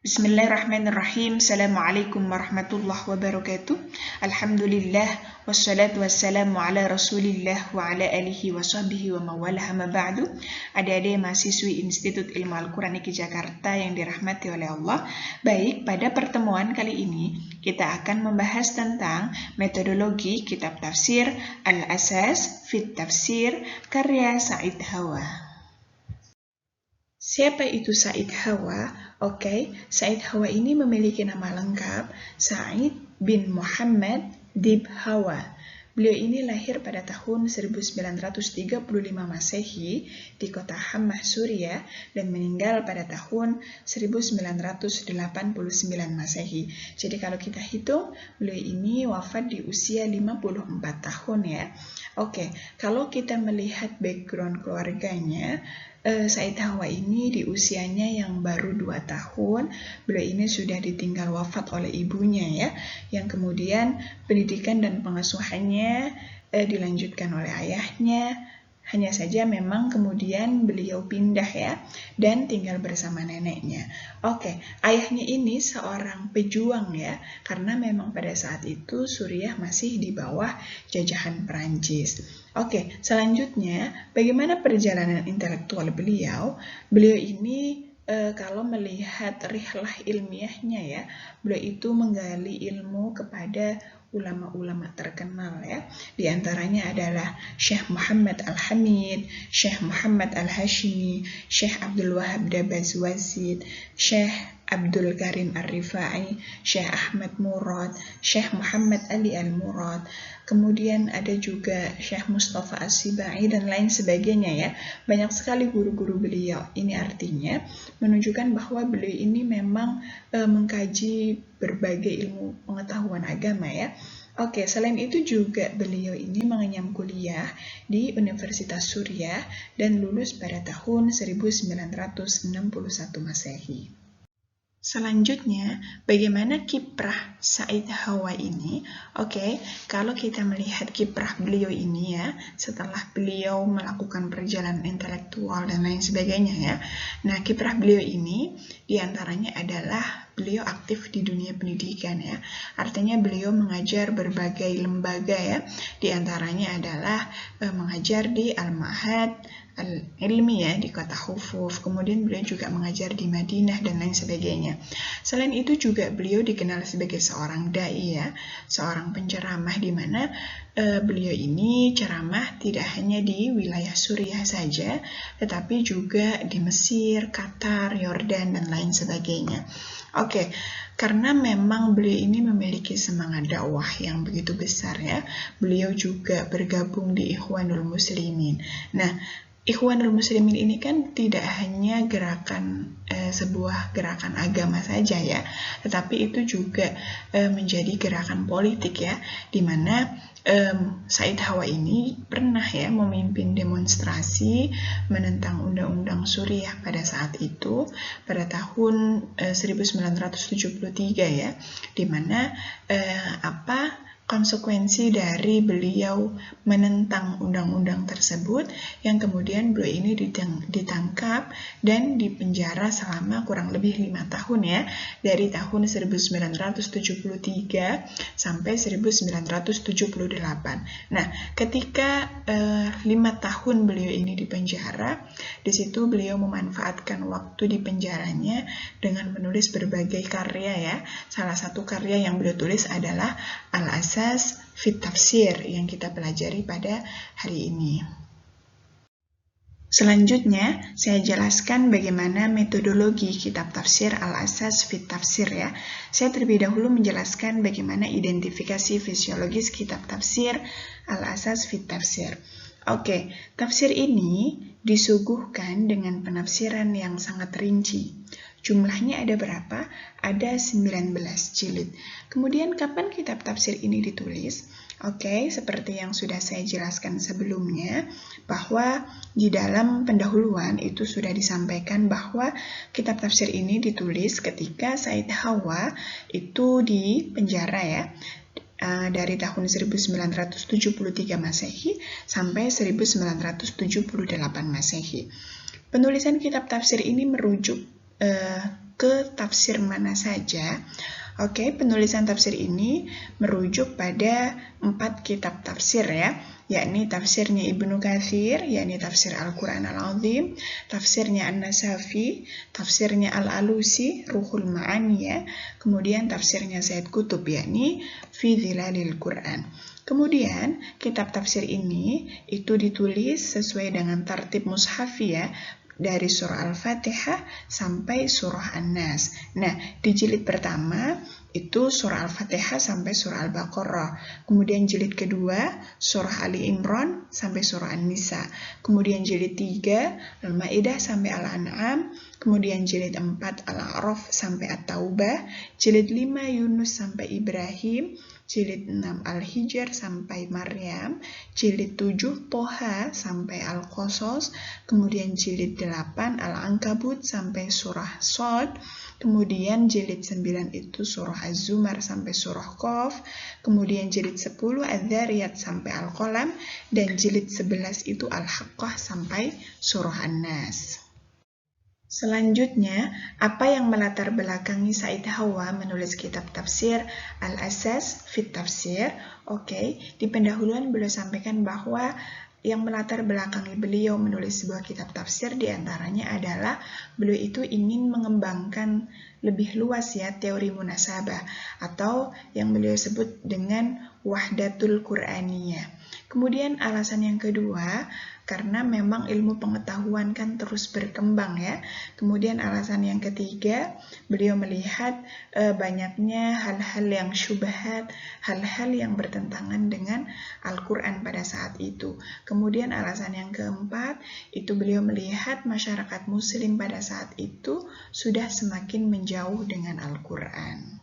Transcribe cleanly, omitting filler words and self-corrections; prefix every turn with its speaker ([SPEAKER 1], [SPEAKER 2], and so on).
[SPEAKER 1] Bismillahirrahmanirrahim. Assalamualaikum warahmatullahi wabarakatuh. Alhamdulillah wassalatu wassalamu ala Rasulillah wa ala alihi wa sahbihi wa mawalah ma ba'du. Adik-adik mahasiswi Institut Ilmu Al-Quran IKI Jakarta yang dirahmati oleh Allah. Baik, pada pertemuan kali ini kita akan membahas tentang metodologi kitab tafsir Al-Asas fit Tafsir karya Said Hawa. Siapa itu Said Hawa? Oke, Said Hawa ini memiliki nama lengkap Said bin Muhammad Dib Hawa. Beliau ini lahir pada tahun 1935 Masehi di kota Hammah, Suriah, dan meninggal pada tahun 1989 Masehi. Jadi kalau kita hitung, beliau ini wafat di usia 54 tahun ya. Oke, kalau kita melihat background keluarganya, Said Hawa ini di usianya yang baru 2 tahun, beliau ini sudah ditinggal wafat oleh ibunya ya, yang kemudian pendidikan dan pengasuhannya dilanjutkan oleh ayahnya. Hanya saja memang kemudian beliau pindah ya, dan tinggal bersama neneknya. Oke, ayahnya ini seorang pejuang ya, karena memang pada saat itu Suriah masih di bawah jajahan Perancis. Oke, selanjutnya bagaimana perjalanan intelektual beliau? Beliau ini kalau melihat rihlah ilmiahnya ya, beliau itu menggali ilmu kepada ulama-ulama terkenal ya. Di antaranya adalah Syekh Muhammad Al-Hamid, Syekh Muhammad Al-Hashimi, Syekh Abdul Wahab Dabazwazid, Syekh Abdul Karim Ar-Rifai, Syekh Ahmad Murad, Syekh Muhammad Ali Al-Murad. Kemudian ada juga Syekh Mustafa As-Sibai dan lain sebagainya ya. Banyak sekali guru-guru beliau. Ini artinya menunjukkan bahwa beliau ini memang mengkaji berbagai ilmu pengetahuan agama ya. Oke, selain itu juga beliau ini mengenyam kuliah di Universitas Suriah dan lulus pada tahun 1961 Masehi. Selanjutnya, bagaimana kiprah Said Hawa ini? Oke, kalau kita melihat kiprah beliau ini ya, setelah beliau melakukan perjalanan intelektual dan lain sebagainya ya. Nah, kiprah beliau ini diantaranya adalah beliau aktif di dunia pendidikan ya. Artinya beliau mengajar berbagai lembaga ya. Di antaranya adalah mengajar di Al-Ma'had Al-Ilmi ya, di kota Hufuf. Kemudian beliau juga mengajar di Madinah dan lain sebagainya. Selain itu juga beliau dikenal sebagai seorang dai ya, seorang penceramah, di mana beliau ini ceramah tidak hanya di wilayah Suriah saja, tetapi juga di Mesir, Qatar, Yordan dan lain sebagainya. Oke, karena memang beliau ini memiliki semangat dakwah yang begitu besar ya, beliau juga bergabung di Ikhwanul Muslimin. Nah, Ikhwanul Muslimin ini kan tidak hanya gerakan sebuah gerakan agama saja ya, tetapi itu juga menjadi gerakan politik ya, di mana Said Hawa ini pernah ya memimpin demonstrasi menentang Undang-Undang Suriah pada saat itu, pada tahun 1973 ya, di mana konsekuensi dari beliau menentang undang-undang tersebut, yang kemudian beliau ini ditangkap dan dipenjara selama kurang lebih 5 tahun ya, dari tahun 1973 sampai 1978. Nah, ketika 5 tahun beliau ini dipenjara, di situ beliau memanfaatkan waktu di penjaranya dengan menulis berbagai karya ya. Salah satu karya yang beliau tulis adalah Al-Asas fit Tafsir yang kita pelajari pada hari ini. Selanjutnya, saya jelaskan bagaimana metodologi kitab tafsir Al-Asas fit Tafsir ya. Saya terlebih dahulu menjelaskan bagaimana identifikasi fisiologis kitab tafsir Al-Asas fit Tafsir. Oke, tafsir ini disuguhkan dengan penafsiran yang sangat rinci. Jumlahnya ada berapa? Ada 19 jilid. Kemudian kapan kitab tafsir ini ditulis? Oke, seperti yang sudah saya jelaskan sebelumnya, bahwa di dalam pendahuluan itu sudah disampaikan bahwa kitab tafsir ini ditulis ketika Said Hawa itu di penjara ya, dari tahun 1973 Masehi sampai 1978 Masehi. Penulisan kitab tafsir ini merujuk ke tafsir mana saja? Oke, penulisan tafsir ini merujuk pada 4 kitab tafsir ya, yakni tafsirnya Ibnu Katsir, yakni tafsir Al-Quran Al-Azim, tafsirnya An-Nasafi, tafsirnya Al-Alusi, Ruhul Ma'ani ya, kemudian tafsirnya Said Qutb, yakni Fi Dhilalil Quran. Kemudian, kitab tafsir ini itu ditulis sesuai dengan tartib mushafi ya, dari surah Al-Fatihah sampai surah An-Nas. Nah, di jilid pertama itu surah Al-Fatihah sampai surah Al-Baqarah. Kemudian jilid kedua surah Ali Imran sampai surah An-Nisa. Kemudian jilid 3 Al-Maidah sampai Al-An'am. Kemudian jilid 4 Al-A'raf sampai At-Taubah. Jilid 5 Yunus sampai Ibrahim. Jilid 6 Al-Hijr sampai Maryam, jilid 7 Toha sampai Al-Qasas, kemudian jilid 8 Al-Ankabut sampai surah Shad, kemudian jilid 9 itu surah Az-Zumar sampai surah Qaf, kemudian jilid 10 Az-Zariyat sampai Al-Qalam, dan jilid 11 itu Al-Haqqah sampai surah An-Nas. Selanjutnya, apa yang melatar belakangi Said Hawa menulis kitab tafsir Al-Asas fit Tafsir? Oke, di pendahuluan beliau sampaikan bahwa yang melatar belakangi beliau menulis sebuah kitab tafsir diantaranya adalah beliau itu ingin mengembangkan lebih luas ya teori munasabah atau yang beliau sebut dengan wahdatul Qur'aniyah. Kemudian alasan yang kedua, karena memang ilmu pengetahuan kan terus berkembang ya. Kemudian alasan yang ketiga, beliau melihat banyaknya hal-hal yang syubhat, hal-hal yang bertentangan dengan Al-Quran pada saat itu. Kemudian alasan yang keempat, itu beliau melihat masyarakat muslim pada saat itu sudah semakin menjauh dengan Al-Quran.